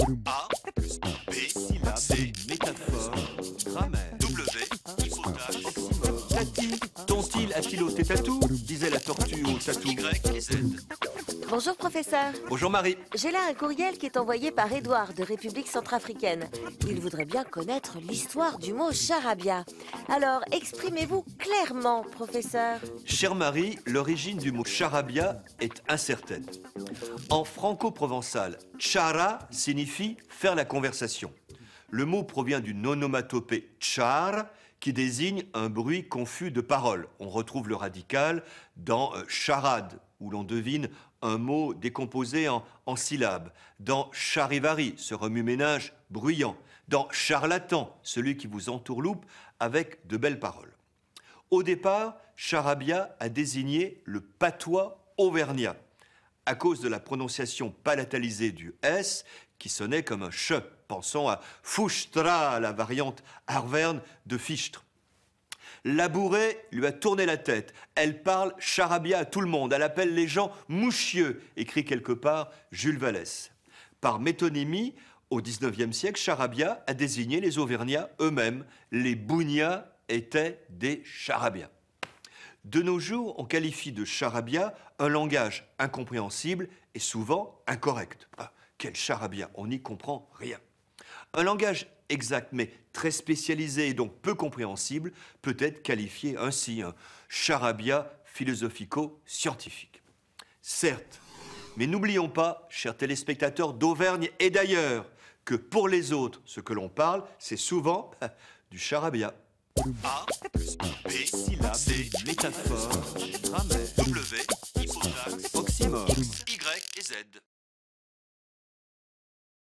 A plus B, Syllabes, C, métaphore, grammaire, W, hypotaxe, oxymore. Tati, ton-il a-t-il ôté tatou disait la tortue au tatou. Y et Z. Bonjour professeur. Bonjour Marie. J'ai là un courriel qui est envoyé par Édouard de République centrafricaine. Il voudrait bien connaître l'histoire du mot charabia. Alors, exprimez-vous clairement, professeur. Chère Marie, l'origine du mot charabia est incertaine. En franco-provençal, chara signifie faire la conversation. Le mot provient d'une onomatopée char qui désigne un bruit confus de paroles. On retrouve le radical dans charade, où l'on devine un mot décomposé en syllabes. Dans charivari, ce remue-ménage bruyant. Dans charlatan, celui qui vous entourloupe avec de belles paroles. Au départ, charabia a désigné le patois auvergnat, à cause de la prononciation palatalisée du S qui sonnait comme un che. Pensons à fouchtra, la variante arverne de fichtre. Labouré lui a tourné la tête. Elle parle charabia à tout le monde. Elle appelle les gens mouchieux, écrit quelque part Jules Vallès. Par métonymie, au XIXe siècle, charabia a désigné les Auvergnats eux-mêmes. Les Bougnats étaient des charabias. De nos jours, on qualifie de charabia un langage incompréhensible et souvent incorrect. Ah, quel charabia, on n'y comprend rien. Un langage exact mais très spécialisé et donc peu compréhensible peut être qualifié ainsi, un charabia philosophico-scientifique. Certes, mais n'oublions pas, chers téléspectateurs d'Auvergne et d'ailleurs, que pour les autres, ce que l'on parle, c'est souvent du charabia. A plus B, Syllabes, C, métaphore, grammaire, W, hypotaxe, oxymore. Y et Z.